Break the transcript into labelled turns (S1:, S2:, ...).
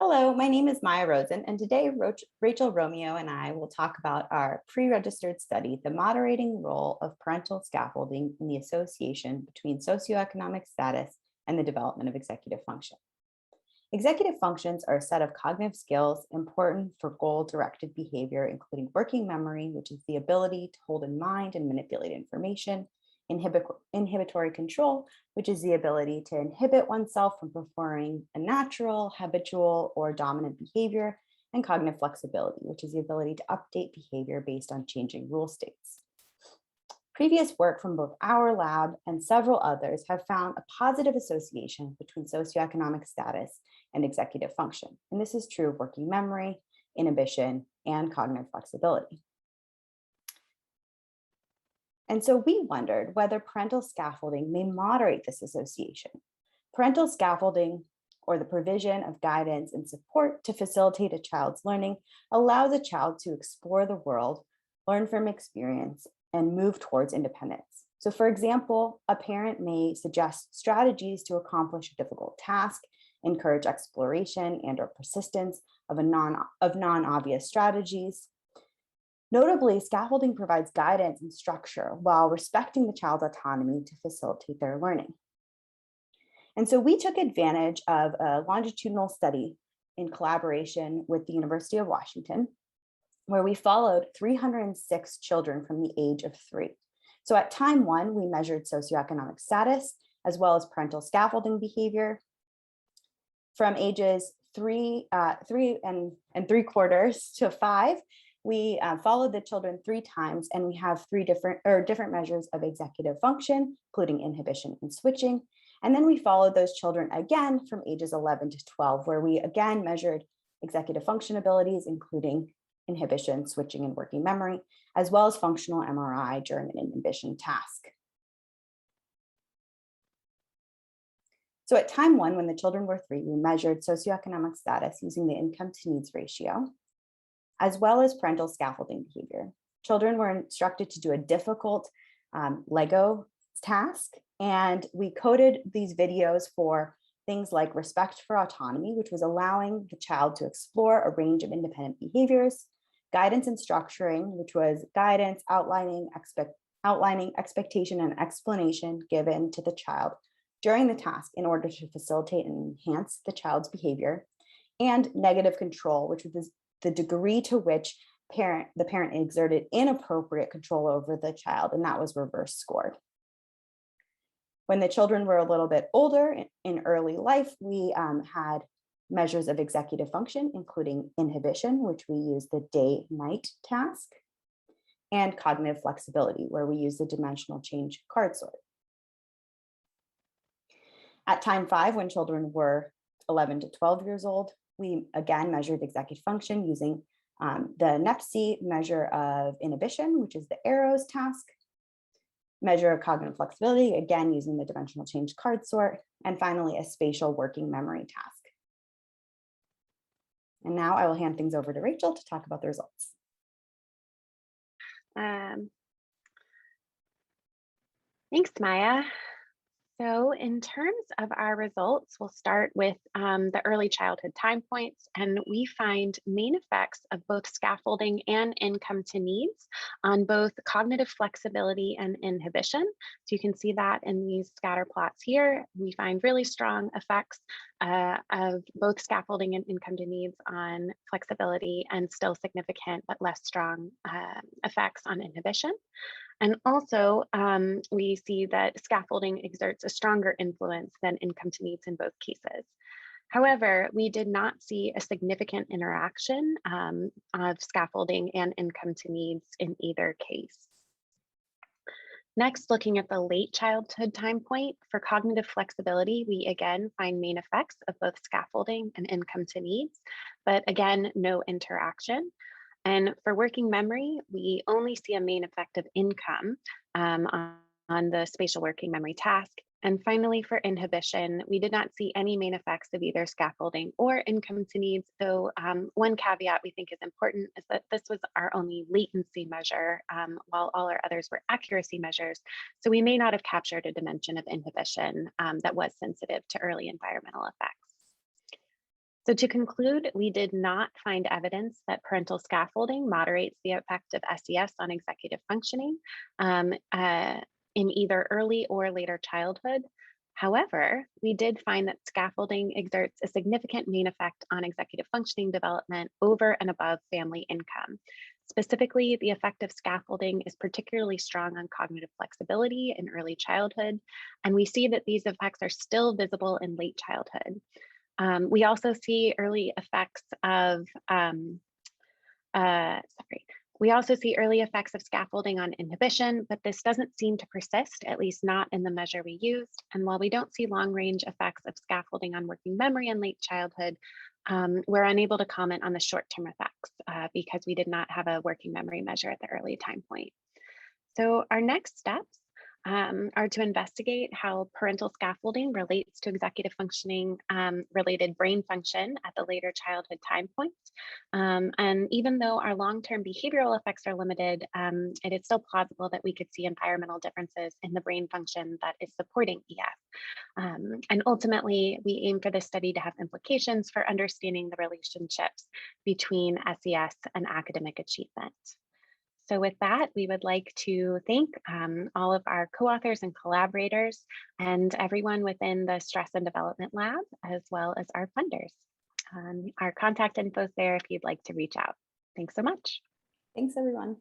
S1: Hello, my name is Maya Rosen, and today Rachel Romeo and I will talk about our pre-registered study, the moderating role of parental scaffolding in the association between socioeconomic status and the development of executive function. Executive functions are a set of cognitive skills important for goal-directed behavior, including working memory, which is the ability to hold in mind and manipulate information, inhibitory control, which is the ability to inhibit oneself from performing a natural, habitual, or dominant behavior, and cognitive flexibility, which is the ability to update behavior based on changing rule states. Previous work from both our lab and several others have found a positive association between socioeconomic status and executive function. And this is true of working memory, inhibition, and cognitive flexibility. And so we wondered whether parental scaffolding may moderate this association. Parental scaffolding, or the provision of guidance and support to facilitate a child's learning, allows a child to explore the world, learn from experience, and move towards independence. So for example, a parent may suggest strategies to accomplish a difficult task, encourage exploration and or persistence of non-obvious strategies. Notably, scaffolding provides guidance and structure while respecting the child's autonomy to facilitate their learning. And so we took advantage of a longitudinal study in collaboration with the University of Washington, where we followed 306 children from the age of 3. So at time 1, we measured socioeconomic status, as well as parental scaffolding behavior. From ages 3 and 3/4 to 5, we followed the children 3 times, and we have different measures of executive function, including inhibition and switching. And then we followed those children again from ages 11 to 12, where we again measured executive function abilities, including inhibition, switching, and working memory, as well as functional MRI during an inhibition task. So at time 1, when the children were 3, we measured socioeconomic status using the income to needs ratio, as well as parental scaffolding behavior. Children were instructed to do a difficult Lego task, and we coded these videos for things like respect for autonomy, which was allowing the child to explore a range of independent behaviors, guidance and structuring, which was guidance, outlining expectation and explanation given to the child during the task in order to facilitate and enhance the child's behavior, and negative control, which was the degree to which the parent exerted inappropriate control over the child, and that was reverse scored. When the children were a little bit older in early life, we had measures of executive function, including inhibition, which we use the day-night task, and cognitive flexibility, where we use the dimensional change card sort. At time 5, when children were 11 to 12 years old, we again measured executive function using the NEPC measure of inhibition, which is the arrows task, measure of cognitive flexibility, again using the dimensional change card sort, and finally a spatial working memory task. And now I will hand things over to Rachel to talk about the results.
S2: Thanks, Maya. So in terms of our results, we'll start with the early childhood time points, and we find main effects of both scaffolding and income to needs on both cognitive flexibility and inhibition. So you can see that in these scatter plots here. We find really strong effects of both scaffolding and income to needs on flexibility, and still significant but less strong effects on inhibition. And also, we see that scaffolding exerts a stronger influence than income to needs in both cases. However, we did not see a significant interaction of scaffolding and income to needs in either case. Next, looking at the late childhood time point, for cognitive flexibility, we again find main effects of both scaffolding and income to needs, but again, no interaction. And for working memory, we only see a main effect of income on the spatial working memory task. And finally, for inhibition, we did not see any main effects of either scaffolding or income to needs, though one caveat we think is important is that this was our only latency measure, while all our others were accuracy measures. So we may not have captured a dimension of inhibition that was sensitive to early environmental effects. So to conclude, we did not find evidence that parental scaffolding moderates the effect of SES on executive functioning um, uh, in either early or later childhood. However, we did find that scaffolding exerts a significant main effect on executive functioning development over and above family income. Specifically, the effect of scaffolding is particularly strong on cognitive flexibility in early childhood, and we see that these effects are still visible in late childhood. We also see early effects of, sorry, we also see early effects of scaffolding on inhibition, but this doesn't seem to persist, at least not in the measure we used. And while we don't see long range effects of scaffolding on working memory in late childhood, we're unable to comment on the short term effects because we did not have a working memory measure at the early time point. So our next steps are to investigate how parental scaffolding relates to executive functioning related brain function at the later childhood time points. And even though our long-term behavioral effects are limited, it is still plausible that we could see environmental differences in the brain function that is supporting EF. And ultimately, we aim for this study to have implications for understanding the relationships between SES and academic achievement. So with that, we would like to thank all of our co-authors and collaborators and everyone within the Stress and Development Lab, as well as our funders. Our contact info is there if you'd like to reach out. Thanks so much.
S1: Thanks, everyone.